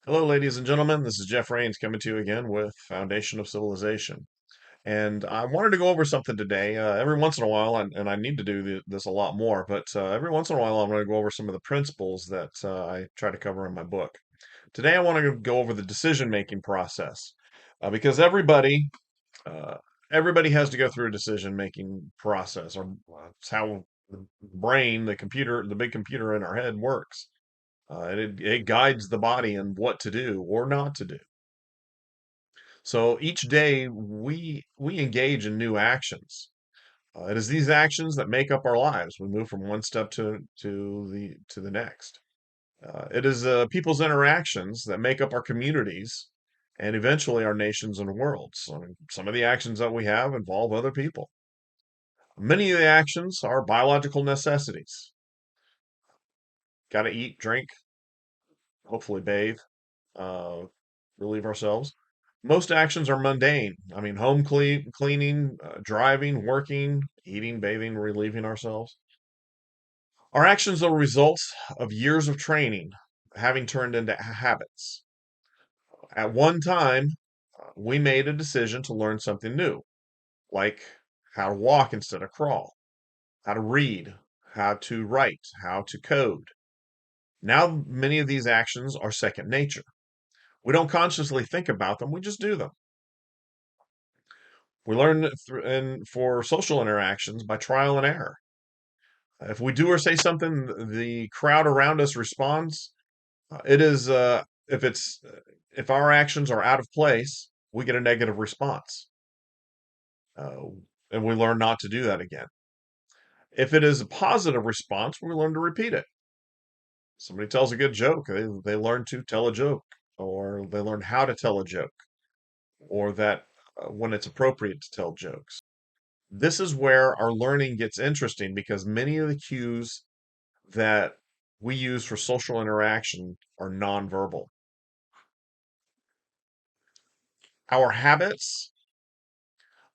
Hello, ladies and gentlemen. This is Jeff Rains coming to you again with Foundation of Civilization. And I wanted to go over something today. Every once in a while, and I need to do this a lot more, but every once in a while, I'm going to go over some of the principles that I try to cover in my book. Today, I want to go over the decision-making process because uh, everybody has to go through a decision-making process, or it's how the brain, the computer, the big computer in our head works. It guides the body in what to do or not to do. So each day we engage in new actions. It is these actions that make up our lives. We move from one step to the next. It is people's interactions that make up our communities and eventually our nations and worlds. I mean, some of the actions that we have involve other people. Many of the actions are biological necessities. Got to eat, drink, hopefully bathe, uh, relieve ourselves. Most actions are mundane. I mean, cleaning, driving, working, eating, bathing, relieving ourselves. Our actions are results of years of training, having turned into habits. At one time, we made a decision to learn something new, like how to walk instead of crawl, how to read, how to write, how to code. Now, many of these actions are second nature. We don't consciously think about them, we just do them. We learn and for social interactions by trial and error. If we do or say something, the crowd around us responds. It is if our actions are out of place, we get a negative response, uh, and we learn not to do that again. If it is a positive response, we learn to repeat it. Somebody tells a good joke, they learn to tell a joke, or they learn how to tell a joke, or that when it's appropriate to tell jokes. This is where our learning gets interesting because many of the cues that we use for social interaction are nonverbal. Our habits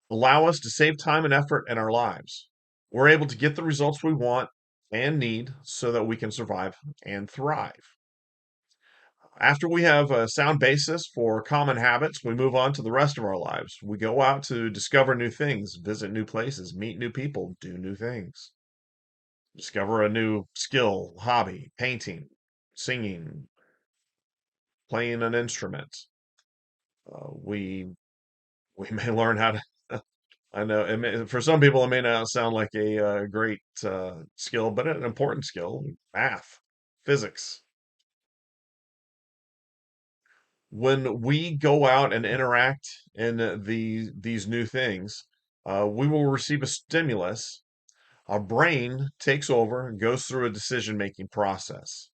allow us to save time and effort in our lives. We're able to get the results we want and need so that we can survive and thrive. After we have a sound basis for common habits, we move on to the rest of our lives. We go out to discover new things, visit new places, meet new people, do new things, discover a new skill, hobby, painting, singing, playing an instrument. We may learn how to. I know for some people it may not sound like a great skill, but an important skill: math, physics. When we go out and interact in these new things, we will receive a stimulus. Our brain takes over and goes through a decision-making process.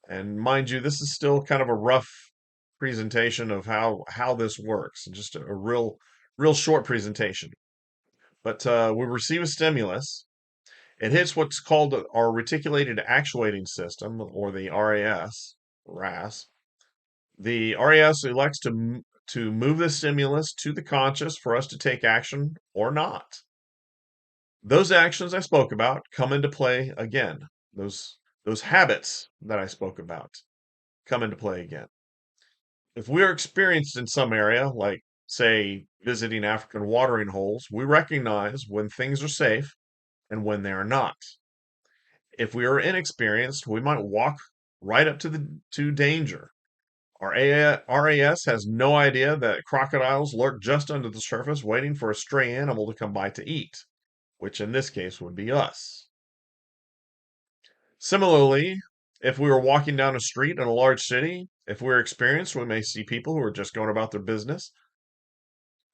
And mind you, this is still kind of a rough presentation of how this works, just a real short presentation. But we receive a stimulus. It hits what's called our reticulated actuating system, or the RAS. The RAS elects to move the stimulus to the conscious for us to take action or not. Those actions I spoke about come into play again. Those habits that I spoke about come into play again. If we are experienced in some area, like say visiting African watering holes, we recognize when things are safe and when they are not. If we are inexperienced, we might walk right up to danger. Our RAS has no idea that crocodiles lurk just under the surface waiting for a stray animal to come by to eat, which in this case would be us. Similarly, if we were walking down a street in a large city, if we're experienced, we may see people who are just going about their business,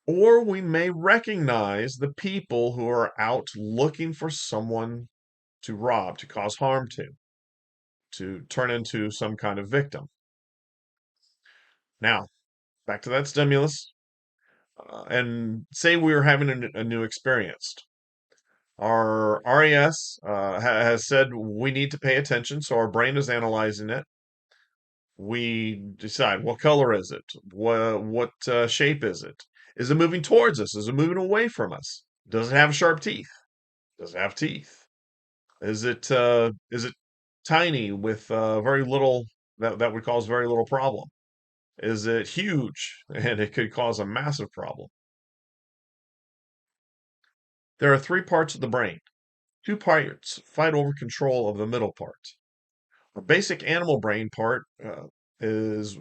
or we may recognize the people who are out looking for someone to rob, to cause harm to turn into some kind of victim. Now, back to that stimulus. and say we were having a new experience. Our RAS has said we need to pay attention, so our brain is analyzing it. We decide what color is it? What shape is it? Is it moving towards us? Is it moving away from us? Does it have sharp teeth? Does it have teeth? Is it tiny with very little that would cause very little problem? Is it huge and it could cause a massive problem? There are three parts of the brain. Two parts fight over control of the middle part. The basic animal brain part is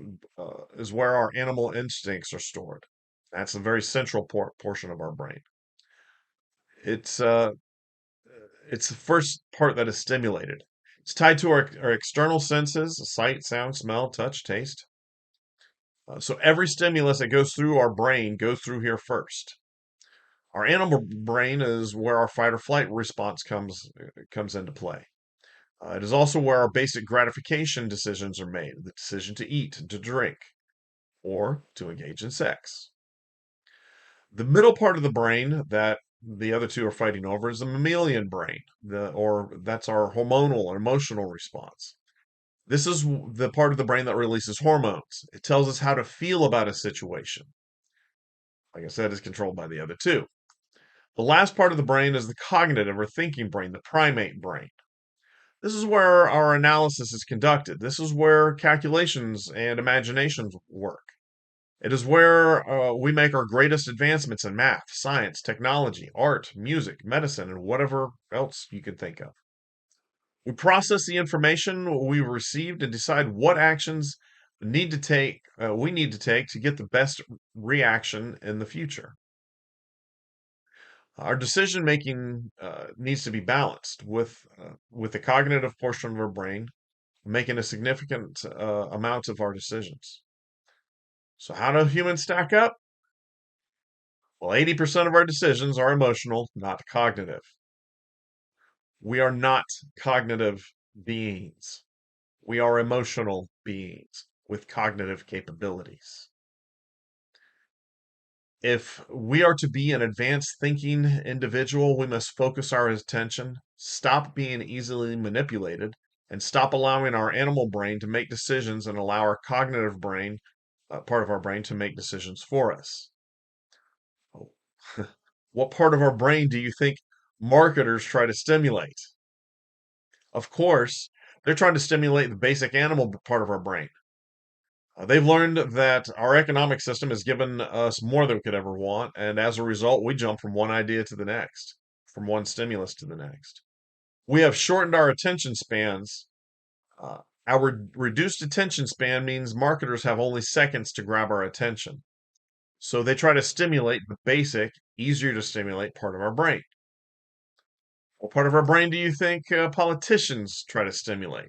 is where our animal instincts are stored. That's a very central portion of our brain. It's uh, it's the first part that is stimulated. It's tied to our external senses: sight, sound, smell, touch, taste. So every stimulus that goes through our brain goes through here first. Our animal brain is where our fight or flight response comes into play. It is also where our basic gratification decisions are made, the decision to eat, to drink, or to engage in sex. The middle part of the brain that the other two are fighting over is the mammalian brain, or that's our hormonal and emotional response. This is the part of the brain that releases hormones. It tells us how to feel about a situation. Like I said, is controlled by the other two. The last part of the brain is the cognitive or thinking brain, the primate brain. This is where our analysis is conducted. This is where calculations and imaginations work. It is where we make our greatest advancements in math, science, technology, art, music, medicine, and whatever else you can think of. We process the information we've received and decide what actions we need to take to get the best reaction in the future. Our decision making needs to be balanced with the cognitive portion of our brain making a significant amount of our decisions. So, how do humans stack up? Well, 80% of our decisions are emotional, not cognitive. We are not cognitive beings. We are emotional beings with cognitive capabilities. If we are to be an advanced thinking individual, we must focus our attention, stop being easily manipulated, and stop allowing our animal brain to make decisions and allow our cognitive brain, part of our brain, to make decisions for us. Oh, what part of our brain do you think marketers try to stimulate? Of course, they're trying to stimulate the basic animal part of our brain. They've learned that our economic system has given us more than we could ever want, and as a result, we jump from one idea to the next, from one stimulus to the next. We have shortened our attention spans. Our reduced attention span means marketers have only seconds to grab our attention. So they try to stimulate the basic, easier to stimulate part of our brain. What part of our brain do you think politicians try to stimulate?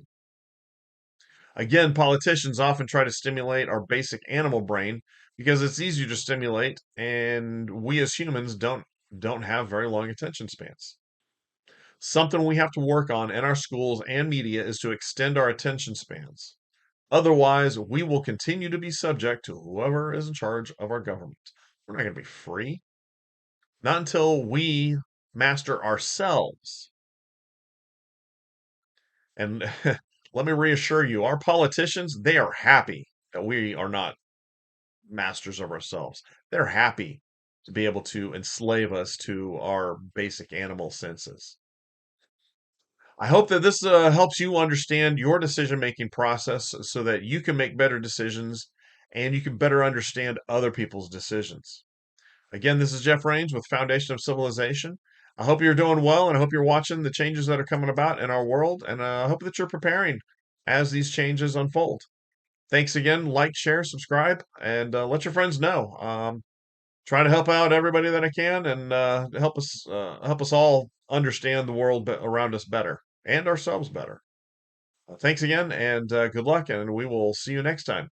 Again, politicians often try to stimulate our basic animal brain because it's easier to stimulate, and we as humans don't have very long attention spans. Something we have to work on in our schools and media is to extend our attention spans. Otherwise, we will continue to be subject to whoever is in charge of our government. We're not going to be free. Not until we master ourselves. And let me reassure you, our politicians, they are happy that we are not masters of ourselves. They're happy to be able to enslave us to our basic animal senses. I hope that this helps you understand your decision making process so that you can make better decisions and you can better understand other people's decisions. Again, this is Jeff Rains with Foundation of Civilization. I hope you're doing well and I hope you're watching the changes that are coming about in our world. And I hope that you're preparing as these changes unfold. Thanks again. Like, share, subscribe, and let your friends know. Trying to help out everybody that I can and help us all understand the world around us better and ourselves better. Thanks again and good luck, and we will see you next time.